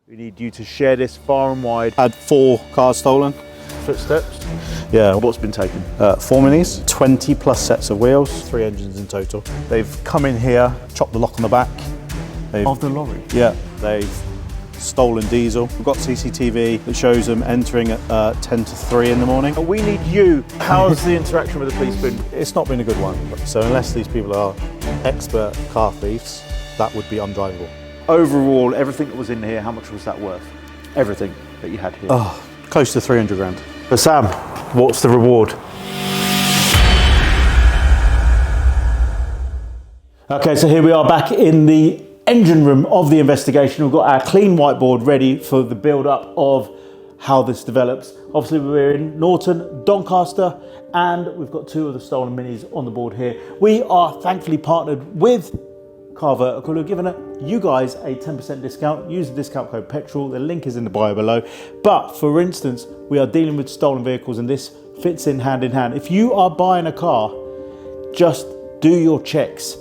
We need you to share this far and wide. Had 4 cars stolen. Footsteps? Yeah. What's been taken? 4 minis, 20 plus sets of wheels, 3 engines in total. They've come in here, chopped the lock on the back. Of the lorry? Yeah, they've stolen diesel. We've got CCTV that shows them entering at 10 to 3 in the morning. We need you. How's the interaction with the police been? It's not been a good one. So unless these people are expert car thieves, that would be undrivable. Overall, everything that was in here, how much was that worth? Everything that you had here? Oh, close to 300 grand. But Sam, what's the reward? Okay, so here we are back in the engine room of the investigation. We've got our clean whiteboard ready for the build-up of how this develops. Obviously, we're in Norton, Doncaster, and we've got 2 of the stolen minis on the board here. We are thankfully partnered with Car Vertical, who are giving you guys a 10% discount. Use the discount code PETROL. The link is in the bio below. But for instance, we are dealing with stolen vehicles, and this fits in hand. If you are buying a car, just do your checks.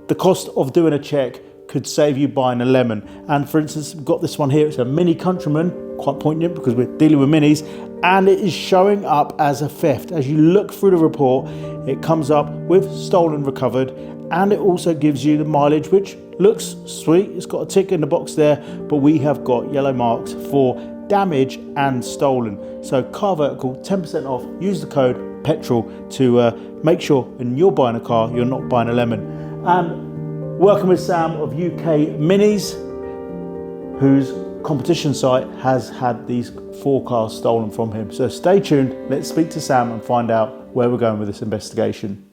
The cost of doing a check could save you buying a lemon. And for instance, we've got this one here. It's a Mini Countryman, quite poignant because we're dealing with minis, and it is showing up as a theft. As you look through the report, it comes up with stolen, recovered, and it also gives you the mileage, which looks sweet. It's got a tick in the box there, but we have got yellow marks for damage and stolen. So Car Vertical, 10% off. Use the code PETROL to make sure when you're buying a car, you're not buying a lemon. And working with Sam of UKMINIS, whose competition site has had these 4 cars stolen from him. So stay tuned. Let's speak to Sam and find out where we're going with this investigation.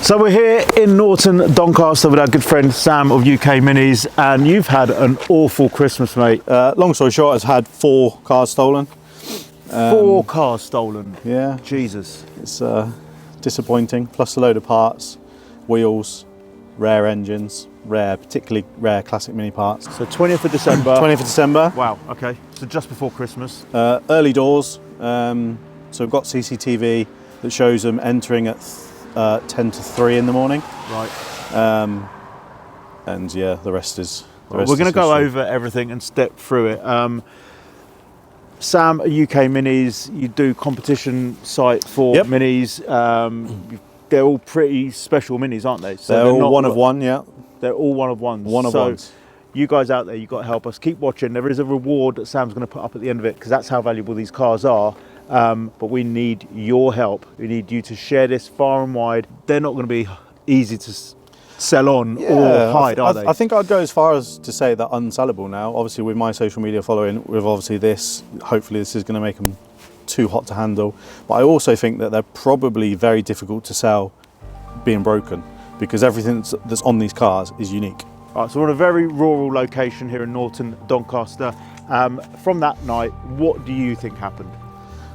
So we're here in Norton, Doncaster with our good friend Sam of UKMINIS, and you've had an awful Christmas, mate. Long story short, I've had 4 cars stolen. 4 cars stolen? Yeah. Jesus. It's disappointing, plus a load of parts, wheels, rare engines, particularly rare classic mini parts. So 20th of December. 20th of December. Wow, okay. So just before Christmas. Early doors. So we've got CCTV that shows them entering at 10 to 3 in the morning. Right. And yeah, the rest is. We're going to go over everything and step through it. Sam, UKMINIS, you do competition site for minis. They're all pretty special minis, aren't they? So they're all one of one, yeah. They're all one of ones. One of ones. You guys out there, you've got to help us. Keep watching. There is a reward that Sam's going to put up at the end of it, because that's how valuable these cars are. But we need your help. We need you to share this far and wide. They're not going to be easy to sell on or hide, are they? I think I'd go as far as to say they're unsellable now. Obviously, with my social media following, with obviously this, hopefully this is going to make them too hot to handle. But I also think that they're probably very difficult to sell being broken, because everything that's on these cars is unique. All right, so we're in a very rural location here in Norton, Doncaster. From that night, what do you think happened?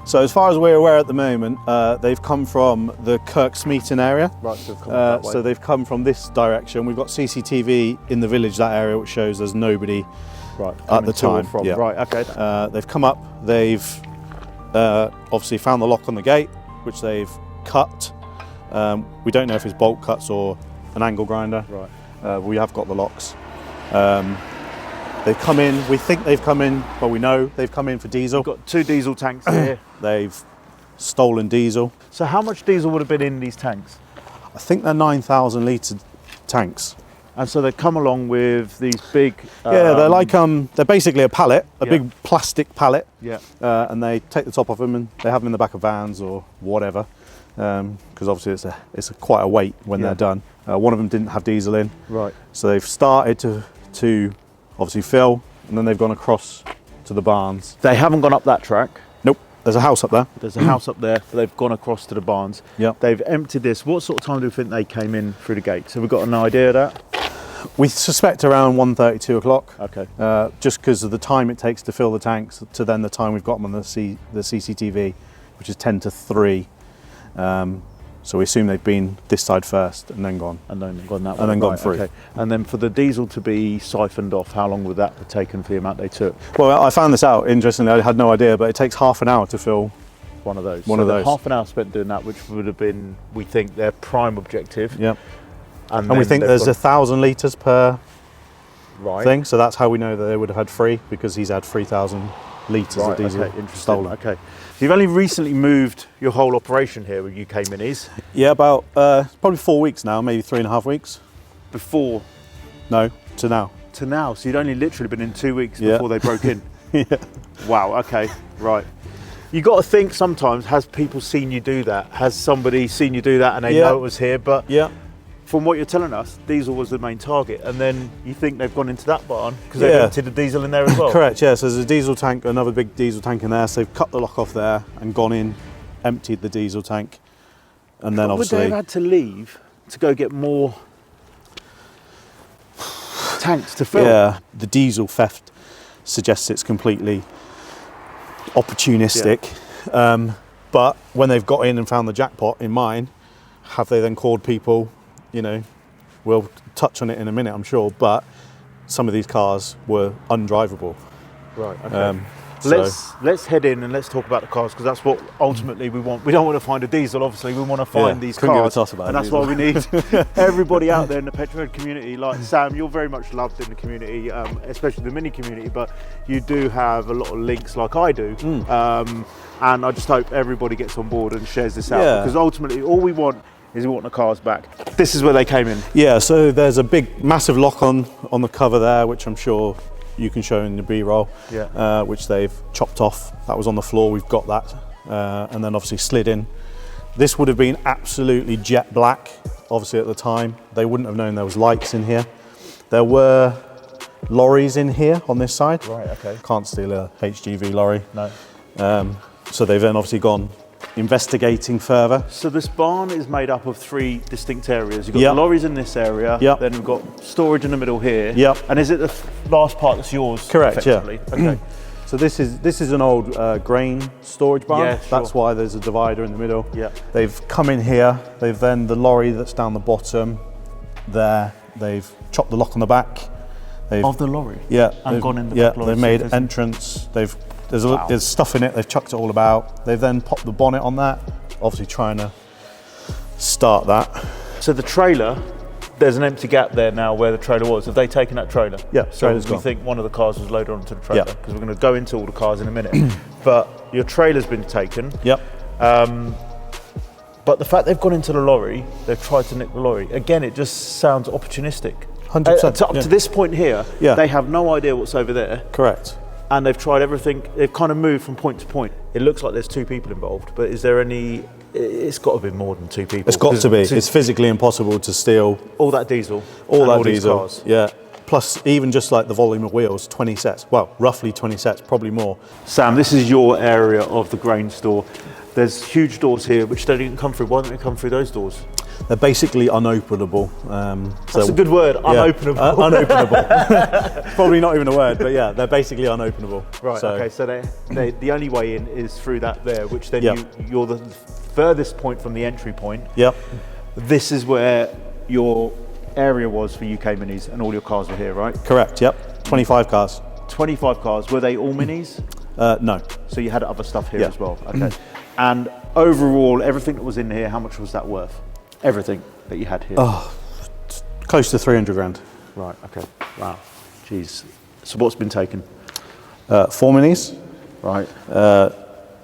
So as far as we're aware at the moment, they've come from the Kirksmeaton area. Right, so they've come that way. So they've come from this direction. We've got CCTV in the village, that area, which shows there's nobody at the time. Yeah. Right, okay. They've come up, they've obviously found the lock on the gate, which they've cut. We don't know if it's bolt cuts or an angle grinder. Right. We have got the locks. They've come in, we think they've come in, well, we know they've come in for diesel. We've got 2 diesel tanks here. They've stolen diesel. So how much diesel would have been in these tanks? I think they're 9,000 litre tanks. And so they come along with these big... yeah, they're like, they're basically a pallet, a big plastic pallet. Yeah. And they take the top off them and they have them in the back of vans or whatever. Because obviously it's quite a weight when they're done. One of them didn't have diesel in. Right. So they've started to obviously fill, and then they've gone across to the barns. They haven't gone up that track. Nope, there's a house up there. There's a house up there, so they've gone across to the barns. Yep. They've emptied this. What sort of time do you think they came in through the gate? So we've got an idea of that? We suspect around 1:30, 2 o'clock. Okay. Just because of the time it takes to fill the tanks to then the time we've got them on the CCTV, which is 10 to 3. So we assume they've been this side first and then gone. And then gone that way. And then gone through. Okay. And then for the diesel to be siphoned off, how long would that have taken for the amount they took? Well, I found this out, interestingly, I had no idea, but it takes half an hour to fill one of those. One of those. Half an hour spent doing that, which would have been, we think, their prime objective. Yep. And we think there's 1,000 litres per thing. So that's how we know that they would have had 3, because he's had 3,000 litres of diesel stolen. Okay. So you've only recently moved your whole operation here with UK Minis. Yeah, about probably 4 weeks now, maybe 3.5 weeks. Before? No, to now. To now. So you'd only literally been in 2 weeks before they broke in. Yeah. Wow. Okay. Right. You got to think sometimes, has people seen you do that? Has somebody seen you do that and they know it was here? But from what you're telling us, diesel was the main target, and then you think they've gone into that barn because they've emptied the diesel in there as well? Correct, yeah. So there's a diesel tank, another big diesel tank in there. So they've cut the lock off there and gone in, emptied the diesel tank, and then obviously... Would they have had to leave to go get more tanks to fill? Yeah, the diesel theft suggests it's completely opportunistic. But when they've got in and found the jackpot in mine, have they then called people? You know, we'll touch on it in a minute, I'm sure, but some of these cars were undrivable. Right, okay. Let's head in and let's talk about the cars, because that's what ultimately we want. We don't want to find a diesel, obviously, we want to find these couldn't cars. give a toss about and that's why we need everybody out there in the Petrolhead community. Like Sam, you're very much loved in the community, especially the Mini community, but you do have a lot of links like I do. And I just hope everybody gets on board and shares this out, because ultimately all we want is we want the cars back. This is where they came in. Yeah, so there's a big, massive lock on the cover there, which I'm sure you can show in the B-roll, which they've chopped off. That was on the floor, we've got that. And then obviously slid in. This would have been absolutely jet black, obviously at the time. They wouldn't have known there was lights in here. There were lorries in here on this side. Right, okay. Can't steal a HGV lorry. No. So they've then obviously gone investigating further. So this barn is made up of 3 distinct areas. You've got the lorries in this area, then we've got storage in the middle here. And is it the last part that's yours? Correct, Okay. So this is an old grain storage barn. Yeah, sure. That's why there's a divider in the middle. They've come in here, they've then the lorry that's down the bottom there, they've chopped the lock on the back. Of the lorry? And gone in the back lorry. They've made entrance, there's stuff in it, they've chucked it all about. They've then popped the bonnet on that, obviously trying to start that. So the trailer, there's an empty gap there now where the trailer was. Have they taken that trailer? Yeah, so trailer's we gone. think one of the cars was loaded onto the trailer, because we're going to go into all the cars in a minute. But your trailer's been taken. But the fact they've gone into the lorry, they've tried to nick the lorry. Again, it just sounds opportunistic. 100%. Up to this point here, they have no idea what's over there. Correct. And they've tried everything. They've kind of moved from point to point. It looks like there's 2 people involved, but is there any? It's got to be more than 2 people. It's got to be. It's physically impossible to steal all that diesel. All that these diesel. Cars. Yeah. Plus, even just like the volume of wheels, 20 sets. Well, roughly 20 sets, probably more. Sam, this is your area of the grain store. There's huge doors here which don't even come through. Why don't they come through those doors? They're basically unopenable. That's a good word, unopenable. Unopenable. Probably not even a word, but yeah, they're basically unopenable. Right, okay, so the only way in is through that there, which then you're the furthest point from the entry point. This is where your area was for UK Minis, and all your cars were here, right? Correct, 25 cars. 25 cars, were they all Minis? No. So you had other stuff here as well, okay. And overall, everything that was in here, how much was that worth? Everything that you had here? Close to 300 grand. Right, okay, wow, jeez. So what's been taken? 4 Minis. Right.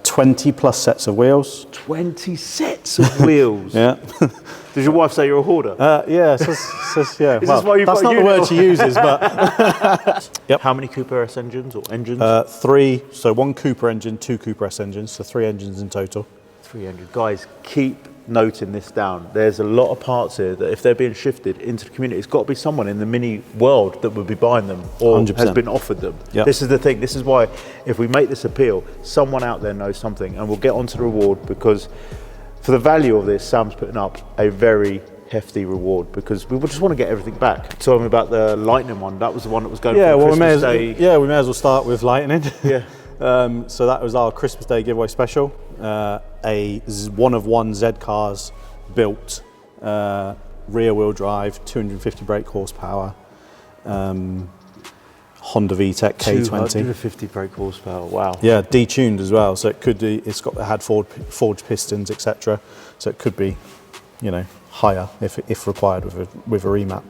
20 plus sets of wheels. 20 sets of wheels? Does your wife say you're a hoarder? Yeah, yeah. Is this why you've that's got not the word she uses, but... How many Cooper S engines or engines? 3, so 1 Cooper engine, 2 Cooper S engines, so 3 engines in total. 300. Guys, keep noting this down. There's a lot of parts here that if they're being shifted into the community, it's got to be someone in the Mini world that would be buying them or 100%. has been offered them. This is the thing. This is why if we make this appeal, someone out there knows something, and we'll get onto the reward, because for the value of this, Sam's putting up a very hefty reward, because we just want to get everything back. Tell me about the Lightning one. That was the one that was going for Christmas Day. We may as well start with Lightning. So that was our Christmas Day giveaway special. A one of one Z cars built, rear wheel drive, 250 brake horsepower, Honda VTEC K20. 250 brake horsepower, wow. Yeah, detuned as well, so it had forged pistons, etc. So it could be, higher if required with a remap.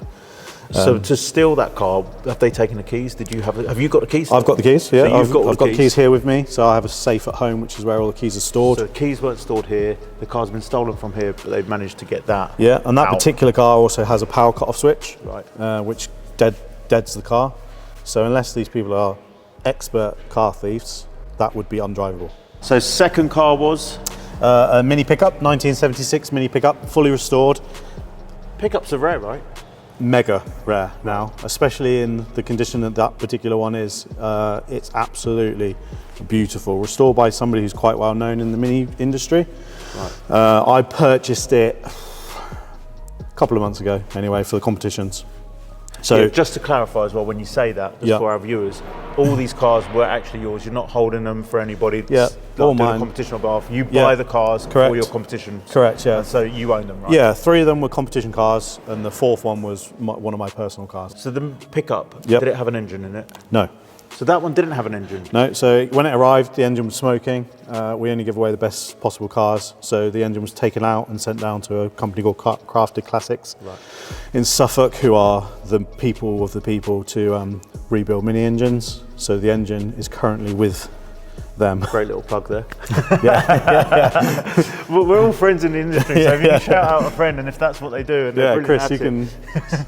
So to steal that car, have they taken the keys? Have you got the keys? I've got the keys, yeah. So I've got the keys here with me, so I have a safe at home, which is where all the keys are stored. So the keys weren't stored here, the car's been stolen from here, but they've managed to get that. Yeah, and that out. particular car also has a power cut-off switch, Right. which deads the car. So unless these people are expert car thieves, that would be undrivable. So second car was? A mini pickup, 1976 mini pickup, fully restored. Pickups are rare, right? Mega rare now, especially in the condition that that particular one is. It's absolutely beautiful. Restored by somebody who's quite well known in the mini industry. Right. I purchased it a couple of months ago, anyway, for the competitions. So yeah, just to clarify as well, when you say that, just for our viewers, all these cars were actually yours. You're not holding them for anybody. Yeah, all mine. Competition on behalf. You buy the cars for your competition. Correct. Yeah. And so you own them, right? Yeah, 3 of them were competition cars, and the 4th one was one of my personal cars. So the pickup, did it have an engine in it? No. So that one didn't have an engine? No, so when it arrived, the engine was smoking. We only give away the best possible cars. So the engine was taken out and sent down to a company called Crafted Classics in Suffolk, who are the people of the people to rebuild mini engines. So the engine is currently with them. Great little plug there. We're all friends in the industry, so if you can shout out a friend, and if that's what they do, and they're Chris, you can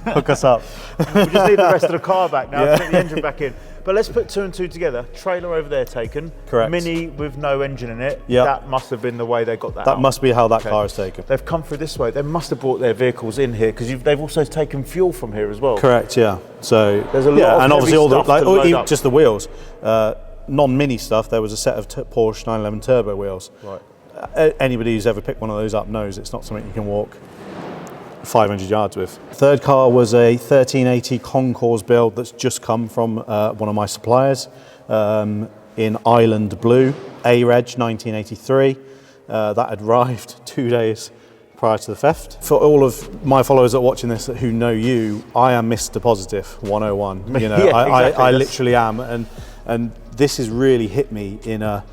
hook us up. We just need the rest of the car back now to get the engine back in. But let's put 2 and 2 together. Trailer over there taken. Correct. Mini with no engine in it. Yep. That must have been the way they got that That out. must be how that car is taken. They've come through this way. They must have brought their vehicles in here because they've also taken fuel from here as well. Correct, yeah. So there's a lot of and obviously all the stuff just the wheels. Non-mini stuff. There was a set of Porsche 911 turbo wheels. Right. Anybody who's ever picked one of those up knows it's not something you can walk 500 yards with. Third car was a 1380 Concours build that's just come from one of my suppliers in Island Blue, A-Reg 1983. That had arrived 2 days prior to the theft. For all of my followers that are watching this who know you, I am Mr. Positive 101. You know, I literally am, and this has really hit me in a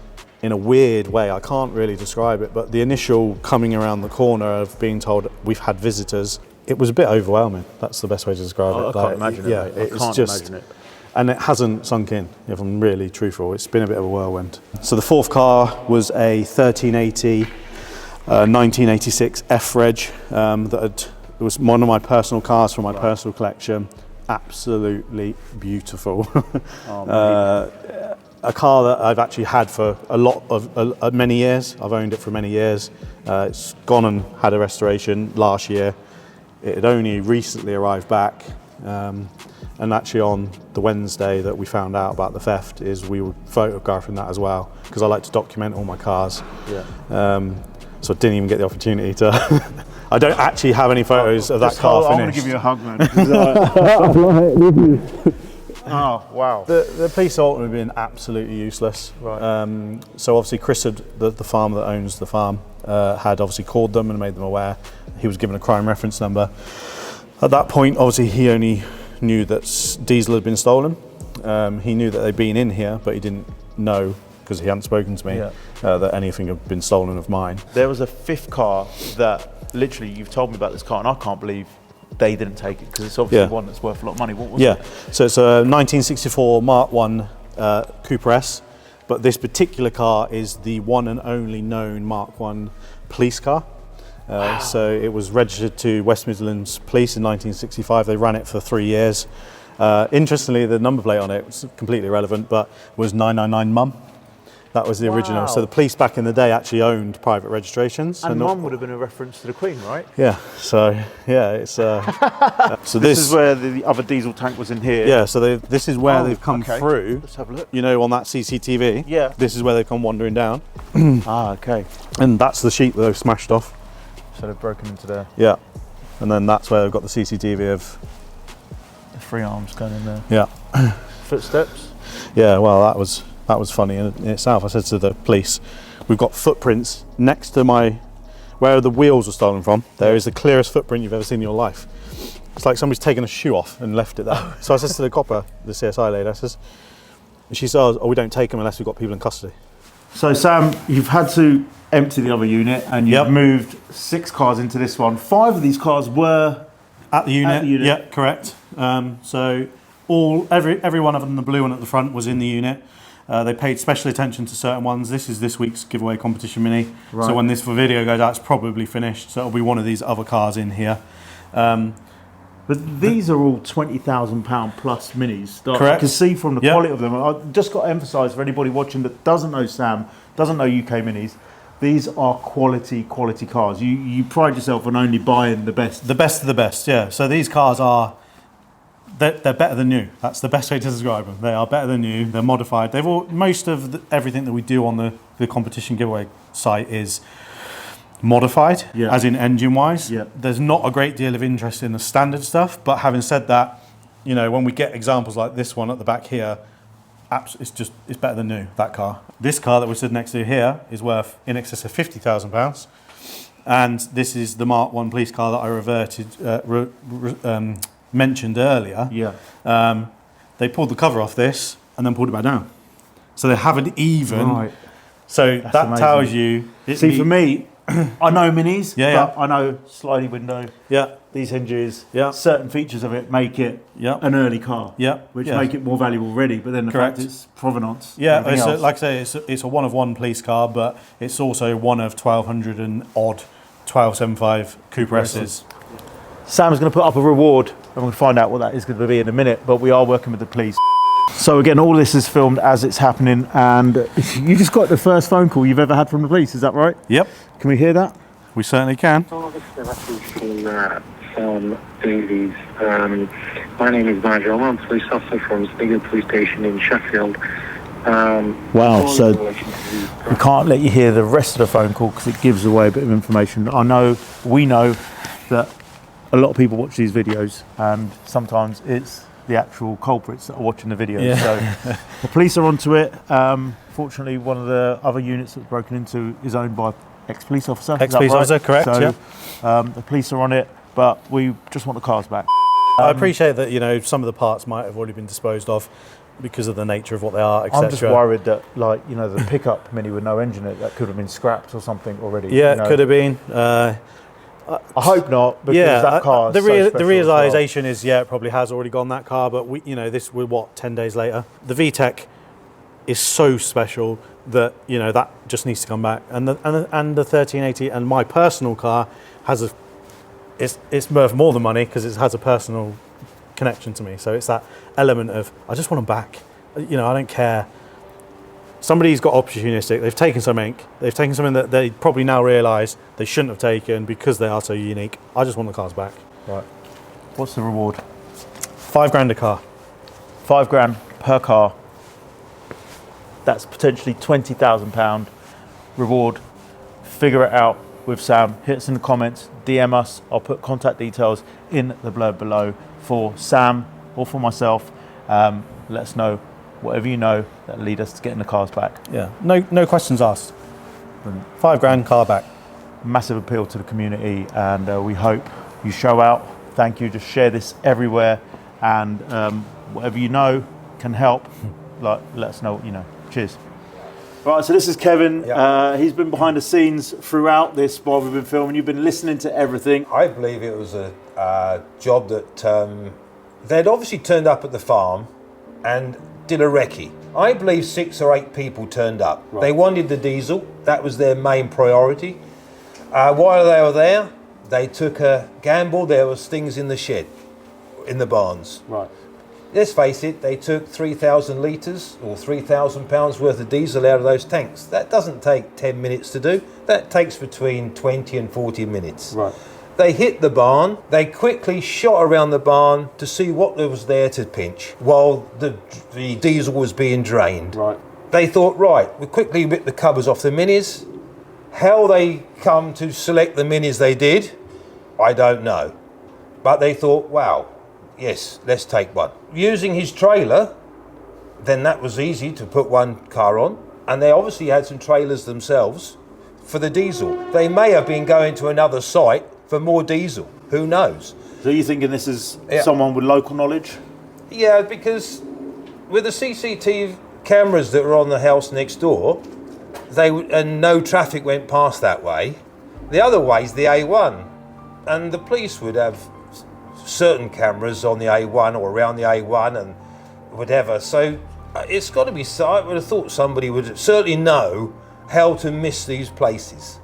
weird way. I can't really describe it, but the initial coming around the corner of being told we've had visitors, it was a bit overwhelming. That's the best way to describe it. I can't imagine it. Yeah, I can't imagine it. And it hasn't sunk in, if I'm really truthful. It's been a bit of a whirlwind. So the 4th car was a 1380 1986 F-Reg it was one of my personal cars from my personal collection. Absolutely beautiful. A car that I've actually had for many years. I've owned it for many years. It's gone and had a restoration last year. It had only recently arrived back. And actually on the Wednesday that we found out about the theft we were photographing that as well, because I like to document all my cars. So I didn't even get the opportunity to. I don't actually have any photos of that car finished. I want to give you a hug, man. Oh, wow. The police ultimately been absolutely useless. Right. So obviously Chris, the farmer that owns the farm, had obviously called them and made them aware. He was given a crime reference number. At that point, obviously he only knew that diesel had been stolen. He knew that they'd been in here, but he didn't know, because he hadn't spoken to me, that anything had been stolen of mine. There was a 5th car that literally, you've told me about this car, and I can't believe they didn't take it, because it's obviously one that's worth a lot of money. What was it? So it's a 1964 Mark 1 Cooper S, but this particular car is the one and only known Mark 1 police car. So it was registered to West Midlands Police in 1965. They ran it for 3 years. Interestingly, the number plate on it was completely irrelevant, but was 999 Mum. That was the original. So the police back in the day actually owned private registrations. And Mum would have been a reference to the Queen, right? Yeah. So it's. So this is where the other diesel tank was in here. Yeah. So this is where they've come through. Let's have a look. You know, on that CCTV. Yeah. This is where they've come wandering down. Okay. And that's the sheet that they've smashed off. So they've broken into there. Yeah. And then that's where they've got the CCTV of the 3 arms going in there. Yeah. Footsteps. Yeah. Well, that was funny in itself. I said to the police, we've got footprints next to where the wheels were stolen from. There is the clearest footprint you've ever seen in your life. It's like somebody's taken a shoe off and left it there. So I said to the copper, the CSI lady, she says, we don't take them unless we've got people in custody. So Sam, you've had to empty the other unit and you've moved 6 cars into this one. 5 of these cars were At the unit. At the unit. Yeah, correct. So every one of them, the blue one at the front, was in the unit. They paid special attention to certain ones. This is this week's giveaway competition mini. Right. So when this video goes out, it's probably finished. So it'll be one of these other cars in here. But these are all £20,000 plus minis. That Correct. I can see from the Yep. quality of them. I've just got to emphasise for anybody watching that doesn't know Sam, doesn't know UKMINIS, these are quality cars. You pride yourself on only buying the best. The best of the best, yeah. So these cars are, they're better than new. That's the best way to describe them. They are better than new. They're modified. They've all, most of everything that we do on the competition giveaway site is modified, Yeah. as in engine-wise. Yeah. There's not a great deal of interest in the standard stuff, but having said that, you know, when we get examples like this one at the back here, it's better than new, that car. This car that we're sitting next to here is worth in excess of £50,000. And this is the Mark 1 police car that I mentioned earlier. Yeah. They pulled the cover off this and then pulled it back down. So they haven't even. Right. So That's that amazing. tells you. See, for me, I know minis, Yeah, but I know sliding window, Yeah, these hinges, Yeah. certain features of it make it Yeah. an early car, yeah. which yeah. make it more valuable already. But then the Correct. fact it's provenance. Yeah, everything else. like I say, it's a one of one police car, but it's also one of 1,200 and odd 1275 Cooper S's. Sam's going to put up a reward, and we're going to find out what that is going to be in a minute, but we are working with the police. So again, all this is filmed as it's happening, and you just got the first phone call you've ever had from the police, is that right? Yep, Can we hear that? we certainly can. From Davies. My name is Nigel. I'm a police officer from Stigler Police Station in Sheffield. Wow, so we can't let you hear the rest of the phone call because it gives away a bit of information. We know that a lot of people watch these videos, and sometimes it's the actual culprits that are watching the videos. Yeah. So the police are onto it. Fortunately, one of the other units that's broken into is owned by ex-police officer. Is that Ex-police right? officer, correct, So the police are on it, but we just want the cars back. I appreciate that, you know, some of the parts might have already been disposed of because of the nature of what they are, etc. I'm just worried that, like, you know, the pickup Mini with no engine in it, that could have been scrapped or something already. Yeah, you know? it could have been. I hope not, because that car is the so special as well. realisation is, yeah, it probably has already gone, that car, but we're what, 10 days later? The VTEC is so special that, you know, that just needs to come back. And the 1380 and my personal car has it's worth more than money because it has a personal connection to me. So it's that element of, I just want them back. You know, I don't care. Somebody's got opportunistic. They've taken something that they probably now realise they shouldn't have taken because they are so unique. I just want the cars back. Right. What's the reward? £5,000 a car. £5,000 per car. That's potentially £20,000 reward. Figure it out with Sam. Hit us in the comments, DM us. I'll put contact details in the blurb below for Sam or for myself. Let us know whatever you know that lead us to getting the cars back. Yeah, no questions asked. £5,000 car back. Massive appeal to the community, and we hope you show out. Thank you. Just share this everywhere, and whatever you know can help. Like, let us know what you know. Cheers. Right, so this is Kevin. Yeah. He's been behind the scenes throughout this while we've been filming. You've been listening to everything. I believe it was a job that they'd obviously turned up at the farm and did a recce. I believe 6 or 8 people turned up. Right. They wanted the diesel. That was their main priority. While they were there, they took a gamble. There was things in the shed, in the barns. Right. Let's face it, they took 3,000 litres or 3,000 pounds worth of diesel out of those tanks. That doesn't take 10 minutes to do. That takes between 20 and 40 minutes. Right. They hit the barn. They quickly shot around the barn to see what there was there to pinch while the diesel was being drained. Right. They thought, right, we quickly ripped the covers off the minis. How they come to select the minis they did, I don't know. But they thought, wow, yes, let's take one. Using his trailer, then that was easy to put one car on. And they obviously had some trailers themselves for the diesel. They may have been going to another site for more diesel. Who knows? So you're thinking this is Yeah. someone with local knowledge? Yeah, because with the CCTV cameras that were on the house next door, and no traffic went past that way. The other way's the A1, and the police would have certain cameras on the A1 or around the A1 and whatever. So it's got to be, I would have thought somebody would certainly know how to miss these places.